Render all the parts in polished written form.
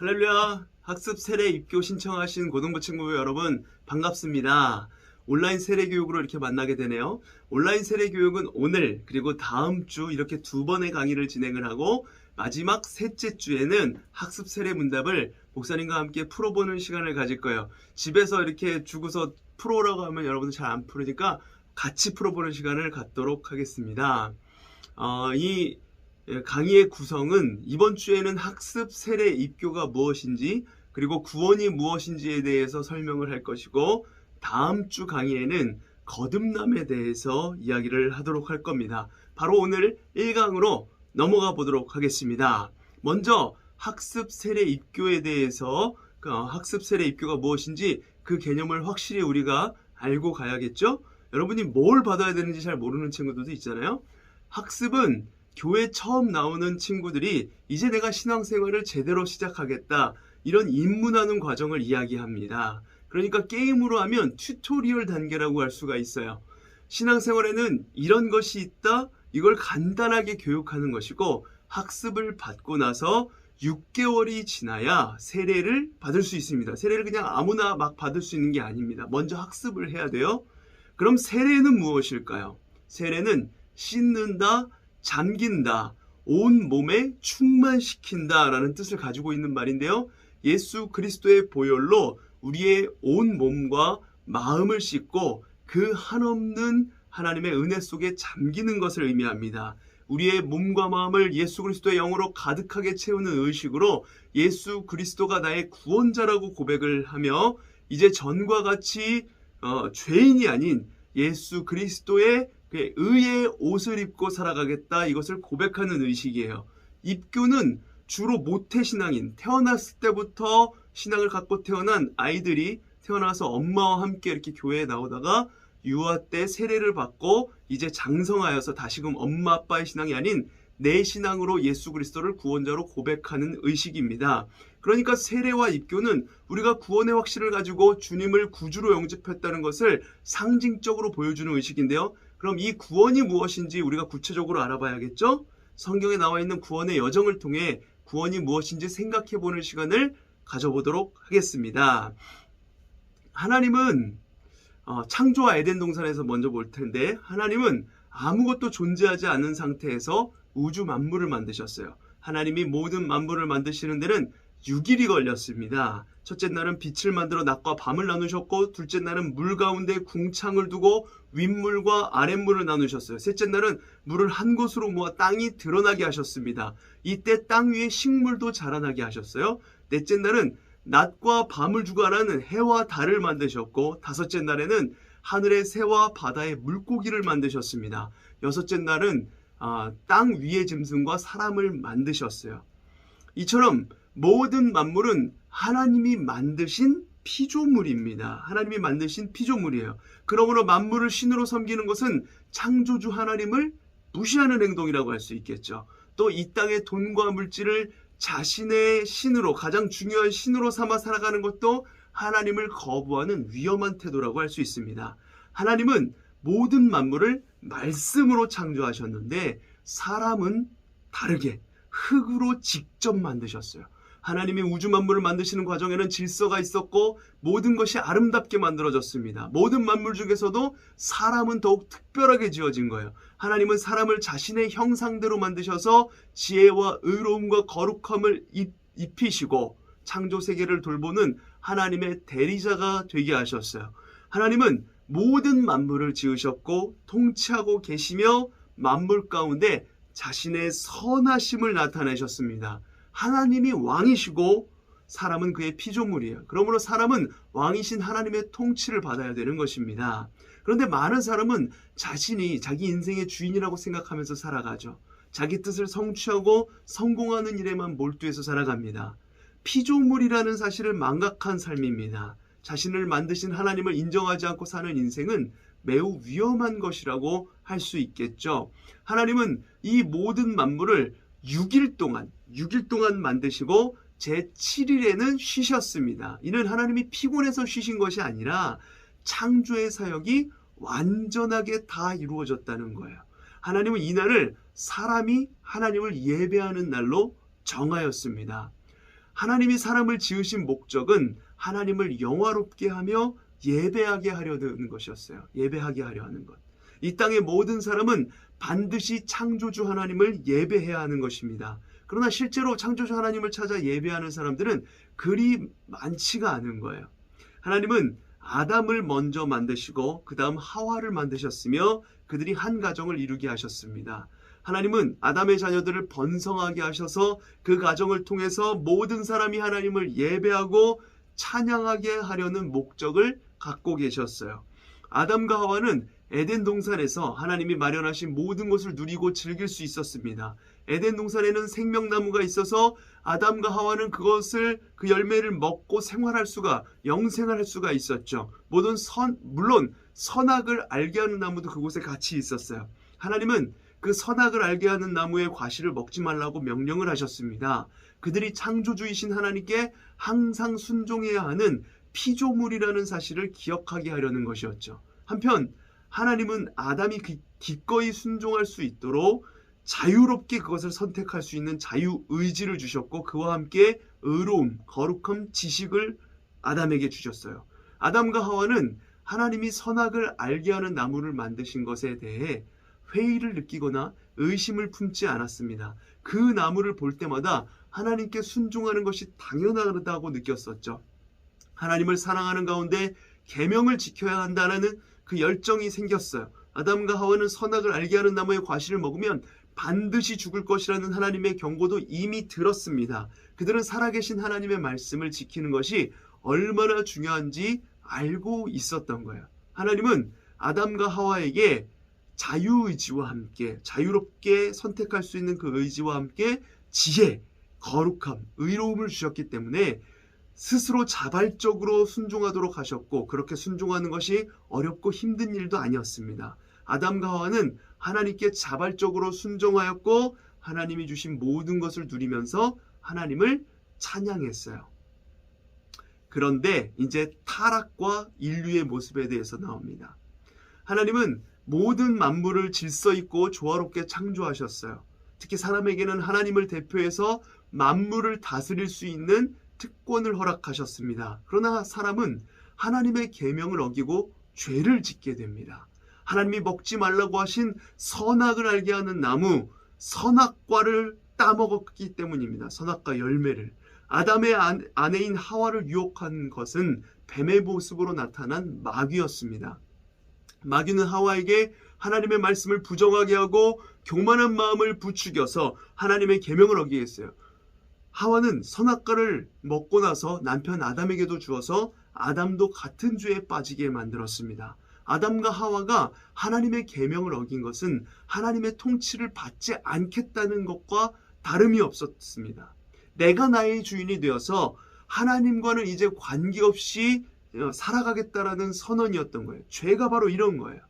할렐루야! 학습 세례 입교 신청하신 고등부 친구 여러분 반갑습니다. 온라인 세례 교육으로 이렇게 만나게 되네요. 온라인 세례 교육은 오늘 그리고 다음 주 이렇게 두 번의 강의를 진행을 하고 마지막 셋째 주에는 학습 세례 문답을 목사님과 함께 풀어보는 시간을 가질 거예요. 집에서 이렇게 주고서 풀어오라고 하면 여러분들 잘 안 풀으니까 같이 풀어보는 시간을 갖도록 하겠습니다. 이 강의의 구성은 이번 주에는 학습 세례 입교가 무엇인지 그리고 구원이 무엇인지에 대해서 설명을 할 것이고 다음 주 강의에는 거듭남에 대해서 이야기를 하도록 할 겁니다. 바로 오늘 1강으로 넘어가 보도록 하겠습니다. 먼저 학습 세례 입교에 대해서 학습 세례 입교가 무엇인지 그 개념을 확실히 우리가 알고 가야겠죠? 여러분이 뭘 받아야 되는지 잘 모르는 친구들도 있잖아요. 학습은 교회 처음 나오는 친구들이 이제 내가 신앙생활을 제대로 시작하겠다 이런 입문하는 과정을 이야기합니다. 그러니까 게임으로 하면 튜토리얼 단계라고 할 수가 있어요. 신앙생활에는 이런 것이 있다, 이걸 간단하게 교육하는 것이고 학습을 받고 나서 6개월이 지나야 세례를 받을 수 있습니다. 세례를 그냥 아무나 막 받을 수 있는 게 아닙니다. 먼저 학습을 해야 돼요. 그럼 세례는 무엇일까요? 세례는 씻는다, 잠긴다, 온 몸에 충만시킨다 라는 뜻을 가지고 있는 말인데요. 예수 그리스도의 보혈로 우리의 온 몸과 마음을 씻고 그 한없는 하나님의 은혜 속에 잠기는 것을 의미합니다. 우리의 몸과 마음을 예수 그리스도의 영으로 가득하게 채우는 의식으로 예수 그리스도가 나의 구원자라고 고백을 하며 이제 전과 같이 죄인이 아닌 예수 그리스도의 의의 옷을 입고 살아가겠다, 이것을 고백하는 의식이에요. 입교는 주로 모태신앙인, 태어났을 때부터 신앙을 갖고 태어난 아이들이 태어나서 엄마와 함께 이렇게 교회에 나오다가 유아 때 세례를 받고 이제 장성하여서 다시금 엄마 아빠의 신앙이 아닌 내 신앙으로 예수 그리스도를 구원자로 고백하는 의식입니다. 그러니까 세례와 입교는 우리가 구원의 확신을 가지고 주님을 구주로 영접했다는 것을 상징적으로 보여주는 의식인데요. 그럼 이 구원이 무엇인지 우리가 구체적으로 알아봐야겠죠? 성경에 나와 있는 구원의 여정을 통해 구원이 무엇인지 생각해보는 시간을 가져보도록 하겠습니다. 하나님은 창조와 에덴 동산에서 먼저 볼 텐데 하나님은 아무것도 존재하지 않은 상태에서 우주 만물을 만드셨어요. 하나님이 모든 만물을 만드시는 데는 6일이 걸렸습니다. 첫째 날은 빛을 만들어 낮과 밤을 나누셨고 둘째 날은 물 가운데 궁창을 두고 윗물과 아랫물을 나누셨어요. 셋째 날은 물을 한 곳으로 모아 땅이 드러나게 하셨습니다. 이때 땅 위에 식물도 자라나게 하셨어요. 넷째 날은 낮과 밤을 주관하는 해와 달을 만드셨고 다섯째 날에는 하늘의 새와 바다의 물고기를 만드셨습니다. 여섯째 날은 땅 위의 짐승과 사람을 만드셨어요. 이처럼 모든 만물은 하나님이 만드신 피조물입니다. 하나님이 만드신 피조물이에요. 그러므로 만물을 신으로 섬기는 것은 창조주 하나님을 무시하는 행동이라고 할 수 있겠죠. 또 이 땅의 돈과 물질을 자신의 신으로, 가장 중요한 신으로 삼아 살아가는 것도 하나님을 거부하는 위험한 태도라고 할 수 있습니다. 하나님은 모든 만물을 말씀으로 창조하셨는데 사람은 다르게 흙으로 직접 만드셨어요. 하나님이 우주 만물을 만드시는 과정에는 질서가 있었고 모든 것이 아름답게 만들어졌습니다. 모든 만물 중에서도 사람은 더욱 특별하게 지어진 거예요. 하나님은 사람을 자신의 형상대로 만드셔서 지혜와 의로움과 거룩함을 입히시고 창조 세계를 돌보는 하나님의 대리자가 되게 하셨어요. 하나님은 모든 만물을 지으셨고 통치하고 계시며 만물 가운데 자신의 선하심을 나타내셨습니다. 하나님이 왕이시고 사람은 그의 피조물이에요. 그러므로 사람은 왕이신 하나님의 통치를 받아야 되는 것입니다. 그런데 많은 사람은 자신이 자기 인생의 주인이라고 생각하면서 살아가죠. 자기 뜻을 성취하고 성공하는 일에만 몰두해서 살아갑니다. 피조물이라는 사실을 망각한 삶입니다. 자신을 만드신 하나님을 인정하지 않고 사는 인생은 매우 위험한 것이라고 할 수 있겠죠. 하나님은 이 모든 만물을 6일 동안 만드시고 제7일에는 쉬셨습니다. 이는 하나님이 피곤해서 쉬신 것이 아니라 창조의 사역이 완전하게 다 이루어졌다는 거예요. 하나님은 이 날을 사람이 하나님을 예배하는 날로 정하였습니다. 하나님이 사람을 지으신 목적은 하나님을 영화롭게 하며 예배하게 하려는 것이었어요. 예배하게 하려 하는 것. 이 땅의 모든 사람은 반드시 창조주 하나님을 예배해야 하는 것입니다. 그러나 실제로 창조주 하나님을 찾아 예배하는 사람들은 그리 많지가 않은 거예요. 하나님은 아담을 먼저 만드시고 그 다음 하와를 만드셨으며 그들이 한 가정을 이루게 하셨습니다. 하나님은 아담의 자녀들을 번성하게 하셔서 그 가정을 통해서 모든 사람이 하나님을 예배하고 찬양하게 하려는 목적을 갖고 계셨어요. 아담과 하와는 에덴 동산에서 하나님이 마련하신 모든 것을 누리고 즐길 수 있었습니다. 에덴 동산에는 생명나무가 있어서 아담과 하와는 그 열매를 먹고 생활할 수가, 영생을 할 수가 있었죠. 물론 선악을 알게 하는 나무도 그곳에 같이 있었어요. 하나님은 그 선악을 알게 하는 나무의 과실을 먹지 말라고 명령을 하셨습니다. 그들이 창조주이신 하나님께 항상 순종해야 하는 피조물이라는 사실을 기억하게 하려는 것이었죠. 한편 하나님은 아담이 기꺼이 순종할 수 있도록 자유롭게 그것을 선택할 수 있는 자유의지를 주셨고 그와 함께 의로움, 거룩함, 지식을 아담에게 주셨어요. 아담과 하와는 하나님이 선악을 알게 하는 나무를 만드신 것에 대해 회의를 느끼거나 의심을 품지 않았습니다. 그 나무를 볼 때마다 하나님께 순종하는 것이 당연하다고 느꼈었죠. 하나님을 사랑하는 가운데 계명을 지켜야 한다는 그 열정이 생겼어요. 아담과 하와는 선악을 알게 하는 나무의 과실을 먹으면 반드시 죽을 것이라는 하나님의 경고도 이미 들었습니다. 그들은 살아계신 하나님의 말씀을 지키는 것이 얼마나 중요한지 알고 있었던 거예요. 하나님은 아담과 하와에게 자유의지와 함께 자유롭게 선택할 수 있는 그 의지와 함께 지혜, 거룩함, 의로움을 주셨기 때문에 스스로 자발적으로 순종하도록 하셨고 그렇게 순종하는 것이 어렵고 힘든 일도 아니었습니다. 아담과 하와는 하나님께 자발적으로 순종하였고 하나님이 주신 모든 것을 누리면서 하나님을 찬양했어요. 그런데 이제 타락과 인류의 모습에 대해서 나옵니다. 하나님은 모든 만물을 질서 있고 조화롭게 창조하셨어요. 특히 사람에게는 하나님을 대표해서 만물을 다스릴 수 있는 특권을 허락하셨습니다. 그러나 사람은 하나님의 계명을 어기고 죄를 짓게 됩니다. 하나님이 먹지 말라고 하신 선악을 알게 하는 나무, 선악과를 따먹었기 때문입니다. 선악과 열매를. 아담의 아내인 하와를 유혹한 것은 뱀의 모습으로 나타난 마귀였습니다. 마귀는 하와에게 하나님의 말씀을 부정하게 하고 교만한 마음을 부추겨서 하나님의 계명을 어기게 했어요. 하와는 선악과를 먹고 나서 남편 아담에게도 주어서 아담도 같은 죄에 빠지게 만들었습니다. 아담과 하와가 하나님의 계명을 어긴 것은 하나님의 통치를 받지 않겠다는 것과 다름이 없었습니다. 내가 나의 주인이 되어서 하나님과는 이제 관계없이 살아가겠다라는 선언이었던 거예요. 죄가 바로 이런 거예요.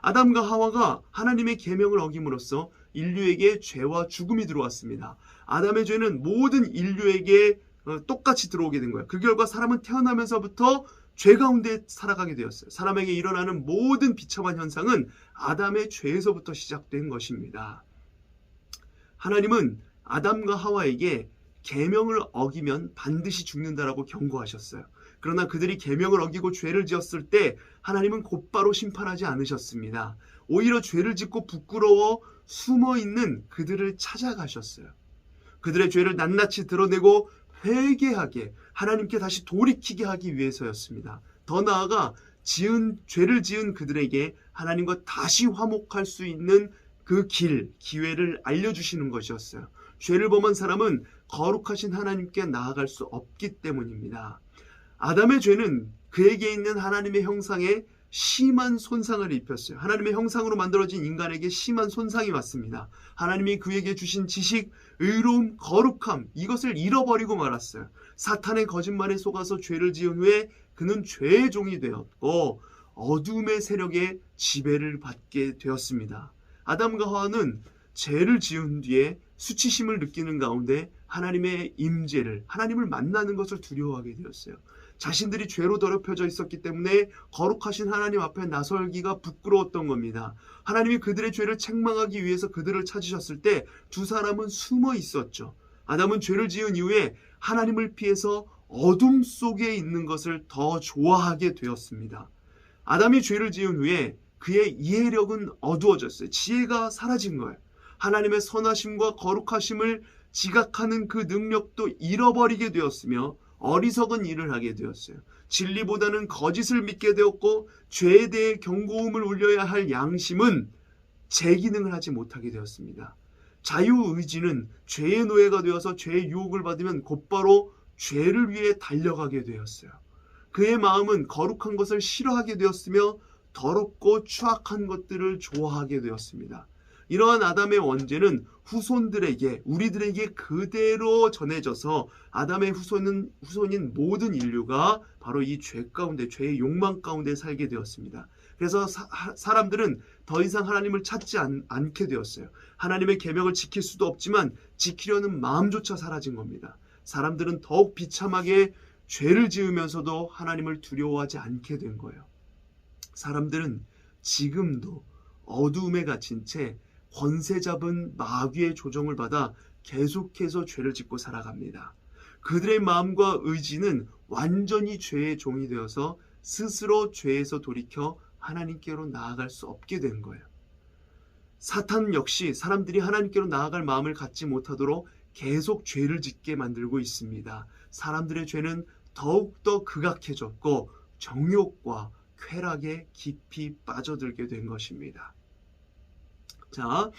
아담과 하와가 하나님의 계명을 어김으로써 인류에게 죄와 죽음이 들어왔습니다. 아담의 죄는 모든 인류에게 똑같이 들어오게 된 거예요. 그 결과 사람은 태어나면서부터 죄 가운데 살아가게 되었어요. 사람에게 일어나는 모든 비참한 현상은 아담의 죄에서부터 시작된 것입니다. 하나님은 아담과 하와에게 계명을 어기면 반드시 죽는다라고 경고하셨어요. 그러나 그들이 계명을 어기고 죄를 지었을 때 하나님은 곧바로 심판하지 않으셨습니다. 오히려 죄를 짓고 부끄러워 숨어있는 그들을 찾아가셨어요. 그들의 죄를 낱낱이 드러내고 회개하게 하나님께 다시 돌이키게 하기 위해서였습니다. 더 나아가 죄를 지은 그들에게 하나님과 다시 화목할 수 있는 그 기회를 알려주시는 것이었어요. 죄를 범한 사람은 거룩하신 하나님께 나아갈 수 없기 때문입니다. 아담의 죄는 그에게 있는 하나님의 형상에 심한 손상을 입혔어요. 하나님의 형상으로 만들어진 인간에게 심한 손상이 왔습니다. 하나님이 그에게 주신 지식, 의로움, 거룩함 이것을 잃어버리고 말았어요. 사탄의 거짓말에 속아서 죄를 지은 후에 그는 죄의 종이 되었고 어둠의 세력에 지배를 받게 되었습니다. 아담과 하와는 죄를 지은 뒤에 수치심을 느끼는 가운데 하나님의 임재를, 하나님을 만나는 것을 두려워하게 되었어요. 자신들이 죄로 더럽혀져 있었기 때문에 거룩하신 하나님 앞에 나설기가 부끄러웠던 겁니다. 하나님이 그들의 죄를 책망하기 위해서 그들을 찾으셨을 때 두 사람은 숨어 있었죠. 아담은 죄를 지은 이후에 하나님을 피해서 어둠 속에 있는 것을 더 좋아하게 되었습니다. 아담이 죄를 지은 후에 그의 이해력은 어두워졌어요. 지혜가 사라진 거예요. 하나님의 선하심과 거룩하심을 지각하는 그 능력도 잃어버리게 되었으며 어리석은 일을 하게 되었어요. 진리보다는 거짓을 믿게 되었고 죄에 대해 경고음을 울려야 할 양심은 재기능을 하지 못하게 되었습니다. 자유의지는 죄의 노예가 되어서 죄의 유혹을 받으면 곧바로 죄를 위해 달려가게 되었어요. 그의 마음은 거룩한 것을 싫어하게 되었으며 더럽고 추악한 것들을 좋아하게 되었습니다. 이러한 아담의 원죄는 후손들에게, 우리들에게 그대로 전해져서 아담의 후손인 모든 인류가 바로 이 죄 가운데, 죄의 욕망 가운데 살게 되었습니다. 그래서 사람들은 더 이상 하나님을 찾지 않게 되었어요. 하나님의 계명을 지킬 수도 없지만 지키려는 마음조차 사라진 겁니다. 사람들은 더욱 비참하게 죄를 지으면서도 하나님을 두려워하지 않게 된 거예요. 사람들은 지금도 어두움에 갇힌 채 권세 잡은 마귀의 조종을 받아 계속해서 죄를 짓고 살아갑니다. 그들의 마음과 의지는 완전히 죄의 종이 되어서 스스로 죄에서 돌이켜 하나님께로 나아갈 수 없게 된 거예요. 사탄 역시 사람들이 하나님께로 나아갈 마음을 갖지 못하도록 계속 죄를 짓게 만들고 있습니다. 사람들의 죄는 더욱더 극악해졌고 정욕과 쾌락에 깊이 빠져들게 된 것입니다. 자,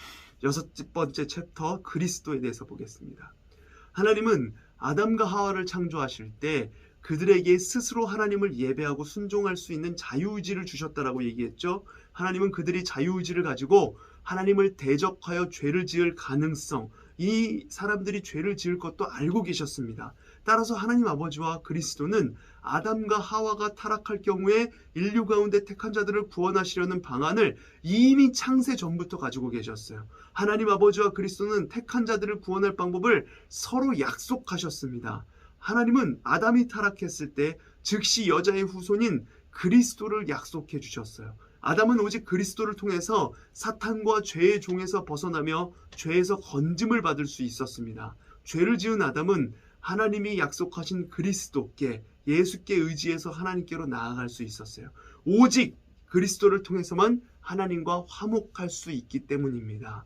6번째 챕터 그리스도에 대해서 보겠습니다. 하나님은 아담과 하와를 창조하실 때 그들에게 스스로 하나님을 예배하고 순종할 수 있는 자유의지를 주셨다라고 얘기했죠. 하나님은 그들이 자유의지를 가지고 하나님을 대적하여 죄를 지을 가능성, 이 사람들이 죄를 지을 것도 알고 계셨습니다. 따라서 하나님 아버지와 그리스도는 아담과 하와가 타락할 경우에 인류 가운데 택한 자들을 구원하시려는 방안을 이미 창세 전부터 가지고 계셨어요. 하나님 아버지와 그리스도는 택한 자들을 구원할 방법을 서로 약속하셨습니다. 하나님은 아담이 타락했을 때 즉시 여자의 후손인 그리스도를 약속해 주셨어요. 아담은 오직 그리스도를 통해서 사탄과 죄의 종에서 벗어나며 죄에서 건짐을 받을 수 있었습니다. 죄를 지은 아담은 하나님이 약속하신 그리스도께, 예수께 의지해서 하나님께로 나아갈 수 있었어요. 오직 그리스도를 통해서만 하나님과 화목할 수 있기 때문입니다.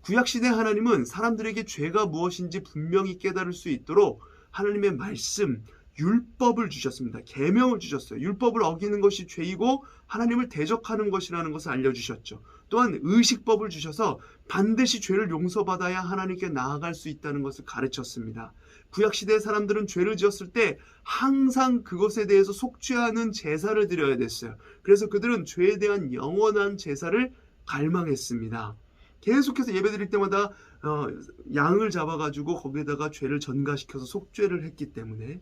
구약시대 하나님은 사람들에게 죄가 무엇인지 분명히 깨달을 수 있도록 하나님의 말씀, 율법을 주셨습니다. 계명을 주셨어요. 율법을 어기는 것이 죄이고 하나님을 대적하는 것이라는 것을 알려주셨죠. 또한 의식법을 주셔서 반드시 죄를 용서받아야 하나님께 나아갈 수 있다는 것을 가르쳤습니다. 구약시대의 사람들은 죄를 지었을 때 항상 그것에 대해서 속죄하는 제사를 드려야 됐어요. 그래서 그들은 죄에 대한 영원한 제사를 갈망했습니다. 계속해서 예배드릴 때마다 양을 잡아가지고 거기에다가 죄를 전가시켜서 속죄를 했기 때문에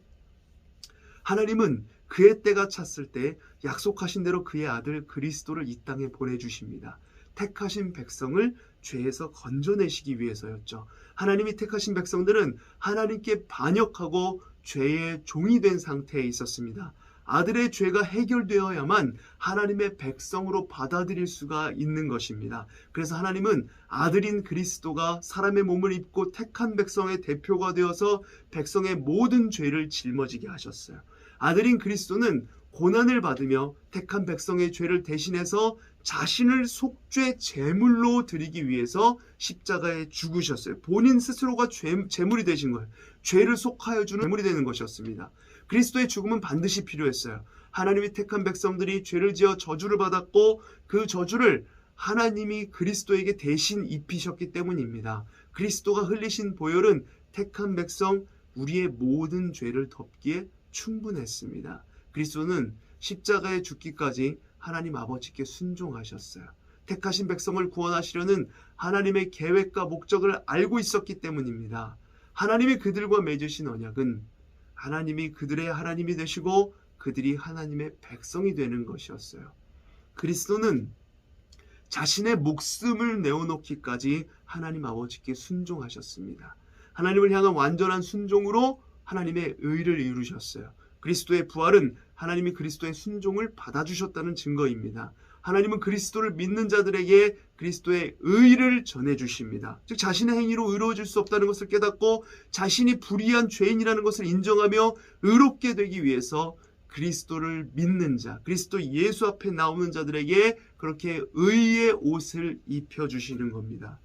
하나님은 그의 때가 찼을 때 약속하신 대로 그의 아들 그리스도를 이 땅에 보내주십니다. 택하신 백성을 죄에서 건져내시기 위해서였죠. 하나님이 택하신 백성들은 하나님께 반역하고 죄의 종이 된 상태에 있었습니다. 아들의 죄가 해결되어야만 하나님의 백성으로 받아들일 수가 있는 것입니다. 그래서 하나님은 아들인 그리스도가 사람의 몸을 입고 택한 백성의 대표가 되어서 백성의 모든 죄를 짊어지게 하셨어요. 아들인 그리스도는 고난을 받으며 택한 백성의 죄를 대신해서 자신을 속죄 제물로 드리기 위해서 십자가에 죽으셨어요. 본인 스스로가 제물이 되신 거예요. 죄를 속하여 주는 제물이 되는 것이었습니다. 그리스도의 죽음은 반드시 필요했어요. 하나님이 택한 백성들이 죄를 지어 저주를 받았고 그 저주를 하나님이 그리스도에게 대신 입히셨기 때문입니다. 그리스도가 흘리신 보혈은 택한 백성 우리의 모든 죄를 덮기에 충분했습니다. 그리스도는 십자가에 죽기까지 하나님 아버지께 순종하셨어요. 택하신 백성을 구원하시려는 하나님의 계획과 목적을 알고 있었기 때문입니다. 하나님이 그들과 맺으신 언약은 하나님이 그들의 하나님이 되시고 그들이 하나님의 백성이 되는 것이었어요. 그리스도는 자신의 목숨을 내어놓기까지 하나님 아버지께 순종하셨습니다. 하나님을 향한 완전한 순종으로 하나님의 의를 이루셨어요. 그리스도의 부활은 하나님이 그리스도의 순종을 받아주셨다는 증거입니다. 하나님은 그리스도를 믿는 자들에게 그리스도의 의를 전해주십니다. 즉 자신의 행위로 의로워질 수 없다는 것을 깨닫고 자신이 불의한 죄인이라는 것을 인정하며 의롭게 되기 위해서 그리스도를 믿는 자, 그리스도 예수 앞에 나오는 자들에게 그렇게 의의 옷을 입혀주시는 겁니다.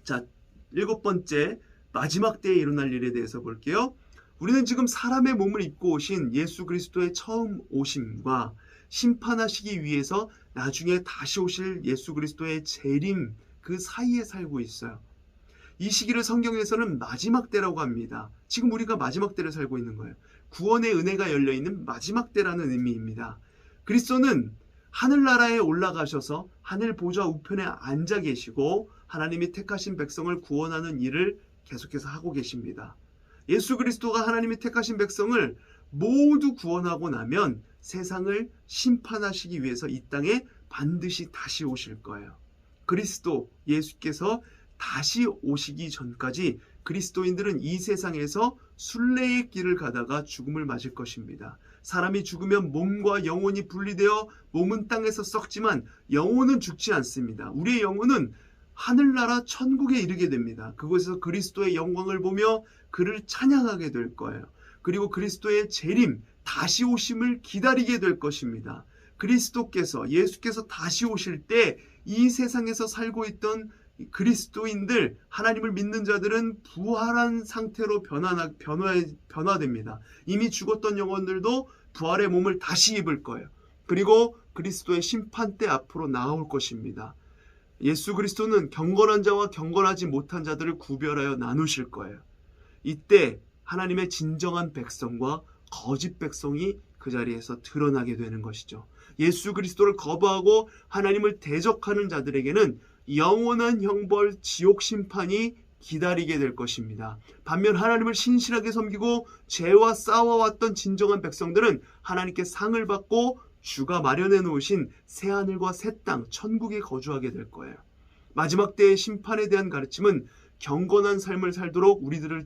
자, 7번째, 마지막 때에 일어날 일에 대해서 볼게요. 우리는 지금 사람의 몸을 입고 오신 예수 그리스도의 처음 오심과 심판하시기 위해서 나중에 다시 오실 예수 그리스도의 재림 그 사이에 살고 있어요. 이 시기를 성경에서는 마지막 때라고 합니다. 지금 우리가 마지막 때를 살고 있는 거예요. 구원의 은혜가 열려있는 마지막 때라는 의미입니다. 그리스도는 하늘나라에 올라가셔서 하늘 보좌 우편에 앉아 계시고 하나님이 택하신 백성을 구원하는 일을 계속해서 하고 계십니다. 예수 그리스도가 하나님이 택하신 백성을 모두 구원하고 나면 세상을 심판하시기 위해서 이 땅에 반드시 다시 오실 거예요. 그리스도 예수께서 다시 오시기 전까지 그리스도인들은 이 세상에서 순례의 길을 가다가 죽음을 맞을 것입니다. 사람이 죽으면 몸과 영혼이 분리되어 몸은 땅에서 썩지만 영혼은 죽지 않습니다. 우리의 영혼은 하늘나라 천국에 이르게 됩니다. 그곳에서 그리스도의 영광을 보며 그를 찬양하게 될 거예요. 그리고 그리스도의 재림, 다시 오심을 기다리게 될 것입니다. 그리스도께서, 예수께서 다시 오실 때 이 세상에서 살고 있던 그리스도인들, 하나님을 믿는 자들은 부활한 상태로 변화됩니다. 이미 죽었던 영혼들도 부활의 몸을 다시 입을 거예요. 그리고 그리스도의 심판대 앞으로 나올 것입니다. 예수 그리스도는 경건한 자와 경건하지 못한 자들을 구별하여 나누실 거예요. 이때 하나님의 진정한 백성과 거짓 백성이 그 자리에서 드러나게 되는 것이죠. 예수 그리스도를 거부하고 하나님을 대적하는 자들에게는 영원한 형벌, 지옥 심판이 기다리게 될 것입니다. 반면 하나님을 신실하게 섬기고 죄와 싸워왔던 진정한 백성들은 하나님께 상을 받고 주가 마련해 놓으신 새하늘과 새 땅, 천국에 거주하게 될 거예요. 마지막 때의 심판에 대한 가르침은 경건한 삶을 살도록 우리들을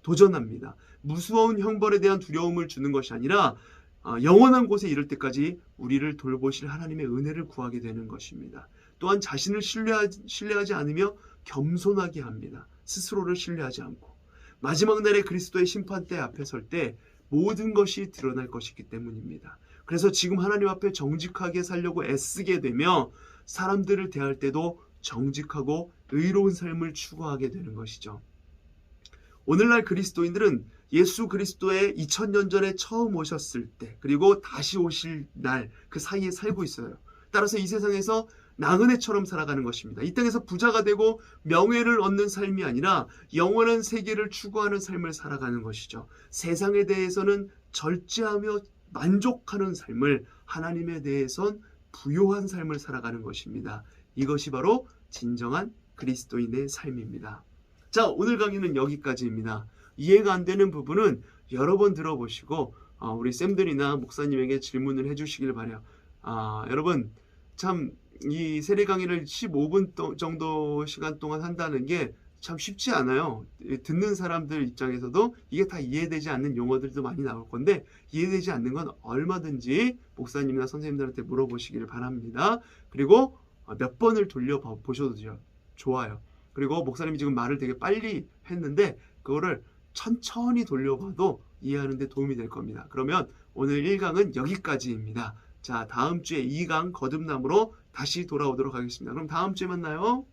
도전합니다. 무서운 형벌에 대한 두려움을 주는 것이 아니라 영원한 곳에 이를 때까지 우리를 돌보실 하나님의 은혜를 구하게 되는 것입니다. 또한 자신을 신뢰하지 않으며 겸손하게 합니다. 스스로를 신뢰하지 않고. 마지막 날에 그리스도의 심판대 앞에 설 때 모든 것이 드러날 것이기 때문입니다. 그래서 지금 하나님 앞에 정직하게 살려고 애쓰게 되며 사람들을 대할 때도 정직하고 의로운 삶을 추구하게 되는 것이죠. 오늘날 그리스도인들은 예수 그리스도의 2000년 전에 처음 오셨을 때 그리고 다시 오실 날 그 사이에 살고 있어요. 따라서 이 세상에서 나그네처럼 살아가는 것입니다. 이 땅에서 부자가 되고 명예를 얻는 삶이 아니라 영원한 세계를 추구하는 삶을 살아가는 것이죠. 세상에 대해서는 절제하며 만족하는 삶을, 하나님에 대해선 부요한 삶을 살아가는 것입니다. 이것이 바로 진정한 그리스도인의 삶입니다. 자, 오늘 강의는 여기까지입니다. 이해가 안 되는 부분은 여러 번 들어보시고 우리 쌤들이나 목사님에게 질문을 해주시길 바라요. 여러분 참 이 세례 강의를 15분 정도 시간 동안 한다는 게 참 쉽지 않아요. 듣는 사람들 입장에서도 이게 다 이해되지 않는 용어들도 많이 나올 건데 이해되지 않는 건 얼마든지 목사님이나 선생님들한테 물어보시길 바랍니다. 그리고 몇 번을 돌려보셔도 좋아요. 그리고 목사님이 지금 말을 되게 빨리 했는데 그거를 천천히 돌려봐도 이해하는 데 도움이 될 겁니다. 그러면 오늘 1강은 여기까지입니다. 자, 다음 주에 2강 거듭남으로 다시 돌아오도록 하겠습니다. 그럼 다음 주에 만나요.